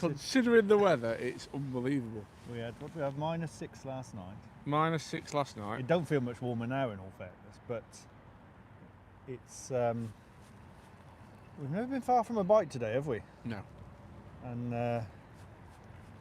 Considering the weather, it's unbelievable. We had, what did we have, -6 last night. -6 last night. It don't feel much warmer now, in all fairness, but it's we've never been far from a bite today, have we? No. And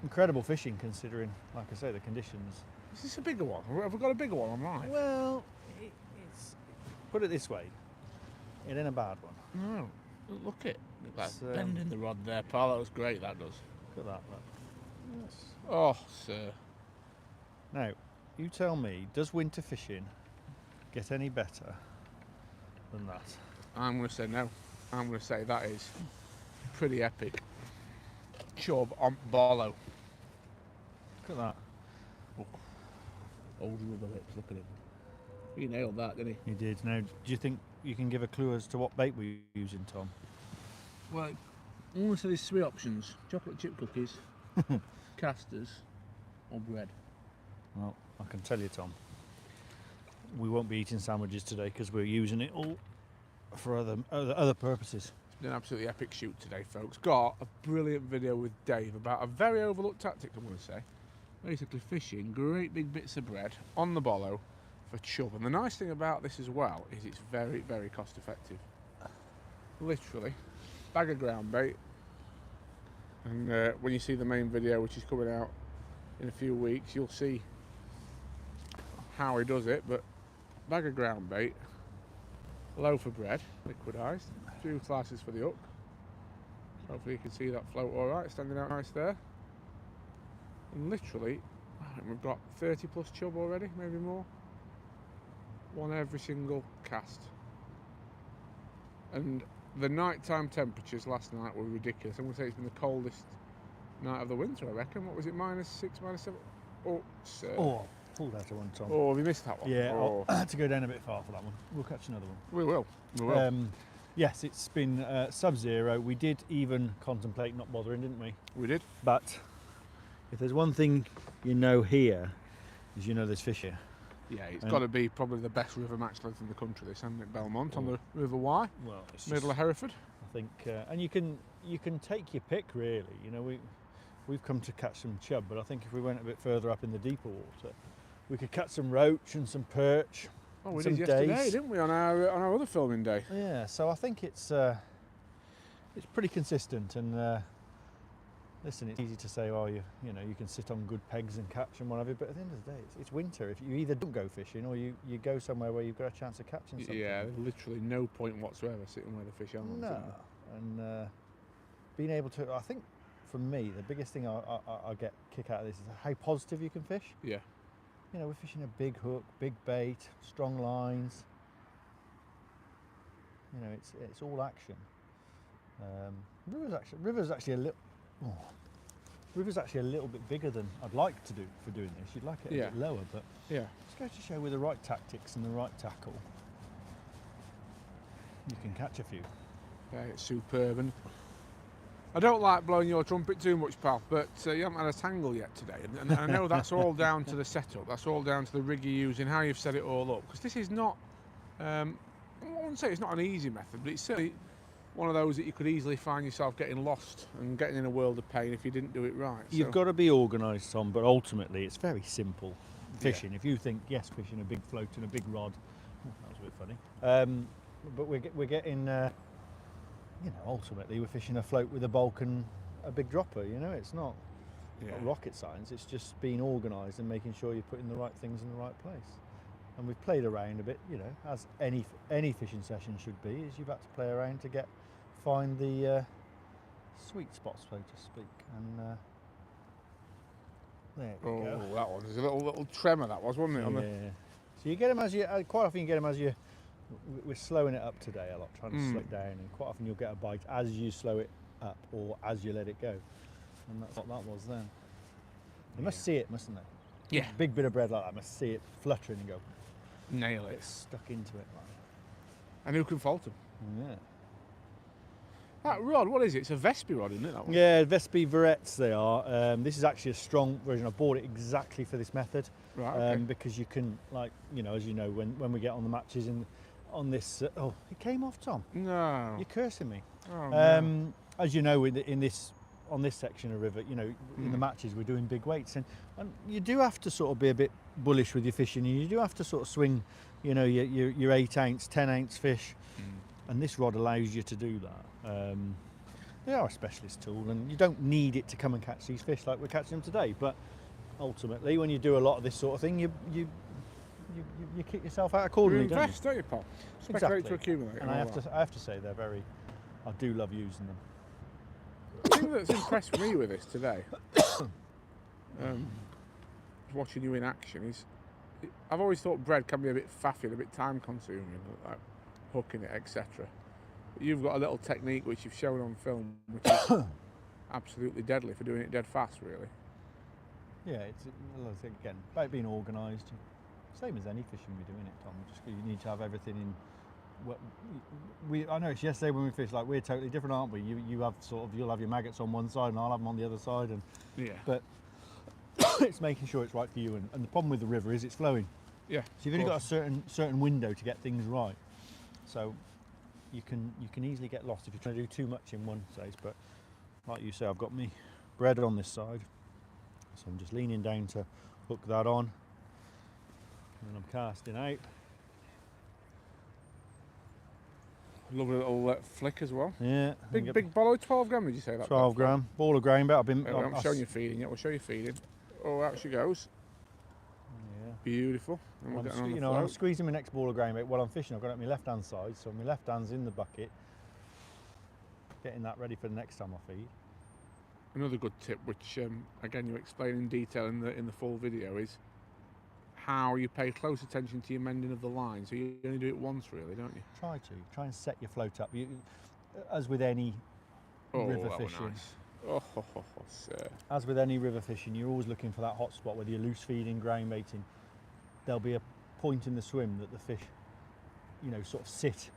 incredible fishing, considering, like I say, the conditions. Is this a bigger one? Have we got a bigger one online? Well, it's, put it this way, it ain't a bad one. No. Look at that bending the rod there, pal. That was great, that does. Look at that, look. Yes. Oh, sir. Now, you tell me, does winter fishing get any better than that? I'm going to say no. I'm going to say that is pretty epic. Chub on Barlow. Look at that. Oh. Old river lips, look at him. He nailed that, didn't he? He did. Now, do you think you can give a clue as to what bait we're using, Tom? Well, I'm going to say there's 3 options. Chocolate chip cookies, casters, or bread. Well, I can tell you, Tom, we won't be eating sandwiches today because we're using it all for other purposes. It's been an absolutely epic shoot today, folks. Got a brilliant video with Dave about a very overlooked tactic, I'm going to say. Basically fishing great big bits of bread on the bollow for chub. And the nice thing about this as well is it's very, very cost effective. Literally, bag of ground bait. And when you see the main video, which is coming out in a few weeks, you'll see how he does it. But bag of ground bait, loaf of bread, liquidised, 2 slices for the hook. Hopefully you can see that float all right, standing out nice there. And literally, I think we've got 30 plus chub already, maybe more. One every single cast. And the nighttime temperatures last night were ridiculous. I'm going to say it's been the coldest night of the winter, I reckon. What was it, -6, -7? Oh, sir. Oh, pulled out of one, Tom. Oh, have you missed that one? Yeah, oh. I had to go down a bit far for that one. We'll catch another one. We will. We will. Yes, it's been sub-zero. We did even contemplate not bothering, didn't we? We did. But if there's one thing you know here, is you know there's fish here. Yeah, it's got to be probably the best river match length in the country, this, hasn't it? Belmont on the River Wye, well, it's middle of Hereford. I think, and you can take your pick, really. You know, we've come to catch some chub, but I think if we went a bit further up in the deeper water, we could catch some roach and some perch. Oh, we did yesterday, didn't we, on our other filming day? Yeah, so I think it's pretty consistent, and listen, it's easy to say, oh, you know, you can sit on good pegs and catch and what have you, but at the end of the day, it's winter. If you either don't go fishing or you go somewhere where you've got a chance of catching something. Yeah, there's literally no point whatsoever sitting where the fish are. No, and being able to, I think, for me, the biggest thing I get kick out of this is how positive you can fish. Yeah. You know, we're fishing a big hook, big bait, strong lines. You know, it's all action. River's actually a little. Oh, River's actually a little bit bigger than I'd like to do for doing this. You'd like it a bit lower, but yeah, it's going to show with the right tactics and the right tackle, you can catch a few. Yeah, it's superb. And I don't like blowing your trumpet too much, pal, but you haven't had a tangle yet today, and I know that's all down to the setup. That's all down to the rig you're using, how you've set it all up. Because this is not, I wouldn't say it's not an easy method, but it's certainly one of those that you could easily find yourself getting lost and getting in a world of pain if you didn't do it right. You've got to be organised, Tom, but ultimately it's very simple fishing. Yeah. If you think, yes, fishing a big float and a big rod, that was a bit funny, but we're getting, you know, ultimately we're fishing a float with a bulk and a big dropper, you know, it's not rocket science, it's just being organised and making sure you're putting the right things in the right place. And we've played around a bit, you know, as any fishing session should be, is you've had to play around to find the sweet spots, so to speak. And there we go. Oh, that one was a little tremor, that was, wasn't it? Yeah. So you get them as you, quite often you get them as you, we're slowing it up today a lot, trying to slow it down, and quite often you'll get a bite as you slow it up or as you let it go. And that's what that was then. You must see it, mustn't they? Yeah. Big bit of bread like that, must see it fluttering and go, nail it. Get stuck into it. Like. And who can fault them? Yeah. That rod, what is it? It's a Vespi rod, isn't it, that one? Yeah, Vespi Verettes they are. This is actually a strong version. I bought it exactly for this method. Right, okay. Because you can, like, you know, as you know, when we get on the matches on this... it came off, Tom. No. You're cursing me. Oh, no. As you know, in this on this section of river, you know, in the matches we're doing big weights, and you do have to sort of be a bit bullish with your fishing, and you do have to sort of swing, you know, your 8-ounce, 10-ounce fish, and this rod allows you to do that. They are a specialist tool, and you don't need it to come and catch these fish like we're catching them today, but ultimately when you do a lot of this sort of thing, you kick yourself out accordingly, you invest, don't you, Paul? Speculate to accumulate. And I have to say I do love using them. The thing that's impressed me with this today, watching you in action, is I've always thought bread can be a bit faffy and a bit time consuming, like hooking it, etc. But you've got a little technique which you've shown on film, which is absolutely deadly for doing it dead fast, really. Yeah, it's again about being organised. Same as any fishing we do, in it, Tom. Just you need to have everything in. I noticed yesterday when we fished, like we're totally different, aren't we? You have you'll have your maggots on one side and I'll have them on the other side, and but it's making sure it's right for you. And the problem with the river is it's flowing. Yeah. So you've only got a certain window to get things right. So you can easily get lost if you're trying to do too much in one place. But like you say, I've got me bread on this side, so I'm just leaning down to hook that on, and I'm casting out. Lovely little flick as well. Yeah. Big ball of 12 gram, did you say that? 12 gram. Ball of grain, but I'm showing you feeding yet. We'll show you feeding. Oh, out she goes. Yeah. Beautiful. And I'm squeezing my next ball of grain bait while I'm fishing. I've got it on my left hand side, so my left hand's in the bucket, getting that ready for the next time I feed. Another good tip, which again you explain in detail in the full video, is how you pay close attention to your mending of the line. So you only do it once, really, don't you? Try and set your float up. As with any river fishing. Nice. Sir. As with any river fishing, you're always looking for that hot spot, whether you're loose feeding, ground baiting. There'll be a point in the swim that the fish, you know, sort of sit.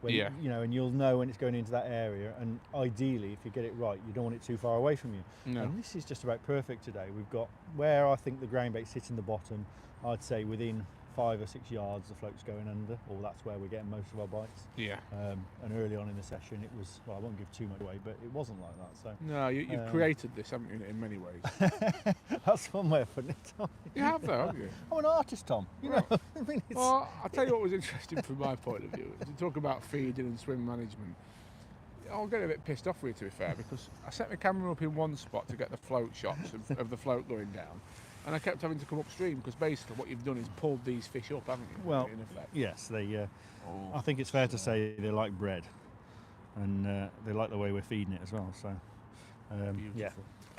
When, you know, and you'll know when it's going into that area. And ideally, if you get it right, you don't want it too far away from you. No. And this is just about perfect today. We've got where I think the ground bait sits in the bottom. I'd say within 5 or 6 yards the float's going under, or that's where we're getting most of our bites. Yeah. And early on in the session it was, well, I won't give too much away, but it wasn't like that. So no, you've created this, haven't you, in many ways? That's one way of putting it, Tom. You have though, haven't you? I'm an artist, Tom. You know. I mean, well, I'll tell you what was interesting from my point of view. To talk about feeding and swim management, I'll get a bit pissed off with you, to be fair, because I set my camera up in one spot to get the float shots of the float going down. And I kept having to come upstream because basically what you've done is pulled these fish up, haven't you? Well, in effect. Yes, they. I think it's fair to say they like bread, and they like the way we're feeding it as well. So, yeah,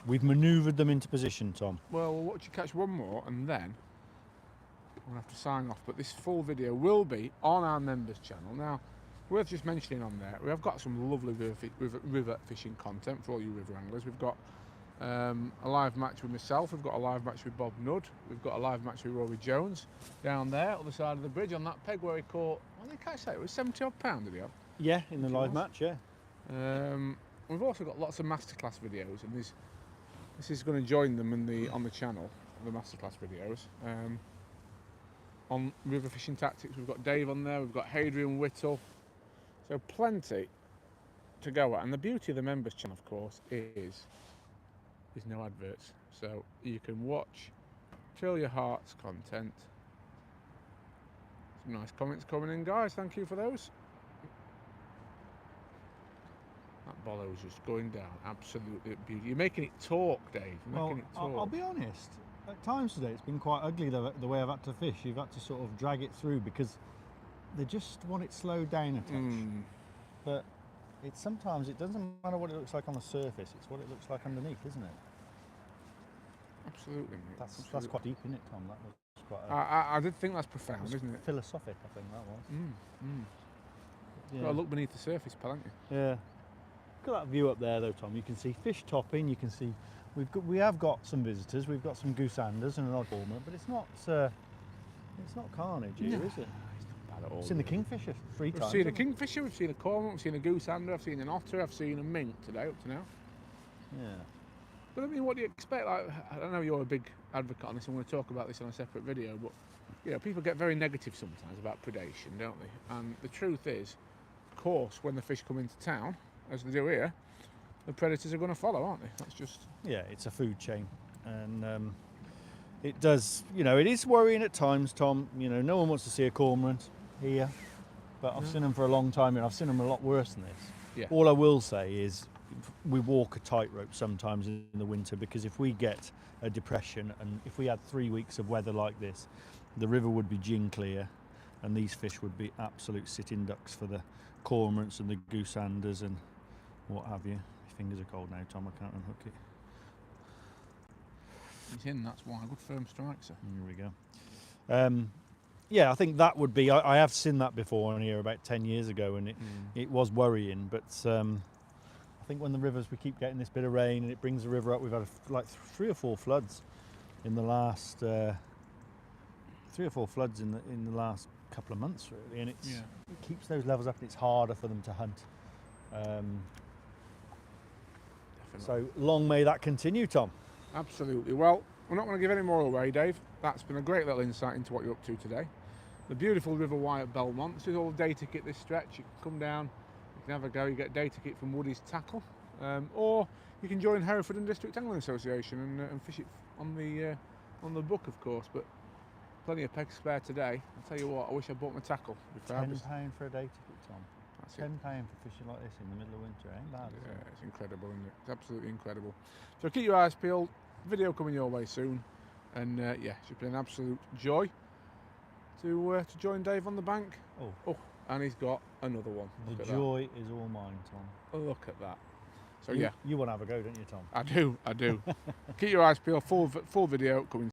we've manoeuvred them into position, Tom. Well, we'll watch you catch one more, and then we'll have to sign off. But this full video will be on our members' channel. Now, worth just mentioning on there, we have got some lovely river fishing content for all you river anglers. We've got a live match with myself, we've got a live match with Bob Nudd, we've got a live match with Rory Jones down there, other side of the bridge on that peg where he caught, what did he catch that? It was 70 odd pound, did he have? Yeah, in the live match, yeah. We've also got lots of masterclass videos, and this is going to join them on the channel, the masterclass videos. On river fishing tactics, we've got Dave on there, we've got Hadrian Whittle, so plenty to go at. And the beauty of the members channel, of course, is there's no adverts, so you can watch till your heart's content. Some nice comments coming in, guys, thank you for those. That bollow's just going down, absolutely beautiful. You're making it talk, Dave. Well, I'll be honest, at times today it's been quite ugly the way I've had to fish. You've had to sort of drag it through because they just want it slowed down a touch. But sometimes it doesn't matter what it looks like on the surface, it's what it looks like underneath, isn't it? Absolutely, mate. That's quite deep, isn't it, Tom? That was quite I did think that's profound, isn't it? Philosophic, I think that was. Yeah. Got to look beneath the surface, pal, haven't you? Yeah. Look at that view up there, though, Tom. You can see fish topping. You can see we have got some visitors. We've got some goose-anders and an odd cormorant, but it's not carnage here, is it? I've seen the kingfisher 3 times. We've seen a kingfisher, we've seen a cormorant, we've seen a goosander, I've seen an otter, I've seen a mink today up to now. Yeah. But I mean, what do you expect? Like, I don't know, you're a big advocate on this, I'm going to talk about this on a separate video, but you know, people get very negative sometimes about predation, don't they? And the truth is, of course, when the fish come into town, as they do here, the predators are going to follow, aren't they? That's just... Yeah, it's a food chain, and it does, you know, it is worrying at times, Tom. You know, no one wants to see a cormorant here, but I've seen them for a long time, and I've seen them a lot worse than this. Yeah. All I will say is we walk a tightrope sometimes in the winter, because if we get a depression and if we had 3 weeks of weather like this, the river would be gin clear and these fish would be absolute sitting ducks for the cormorants and the goosanders and what have you. My fingers are cold now, Tom, I can't unhook it. He's in, that's why. Good firm strike, sir. Here we go. Yeah, I think that would be, I have seen that before on here about 10 years ago, and it was worrying, but I think when the rivers, we keep getting this bit of rain and it brings the river up. We've had like 3 or 4 floods in the last 3 or 4 floods in the last couple of months, really, and it keeps those levels up, and it's harder for them to hunt. So long may that continue, Tom. Absolutely. Well, we're not going to give any more away, Dave. That's been a great little insight into what you're up to today. The beautiful River Wye at Belmont. This is all day ticket, this stretch. You can come down, you can have a go, you get day ticket from Woody's Tackle, or you can join Hereford and District Angling Association and fish it on the book, of course, but plenty of pegs spare today. I'll tell you what, I wish I bought my tackle. £10 for a day ticket, Tom. That's £10 for fishing like this in the middle of winter, ain't bad, is it? It's incredible, isn't it? It's absolutely incredible. So keep your eyes peeled. Video coming your way soon, and yeah, it's been an absolute joy to join Dave on the bank. Oh, and he's got another one. The joy is all mine, Tom. Look at that. So yeah, you want to have a go, don't you, Tom? I do. Keep your eyes peeled. Full video coming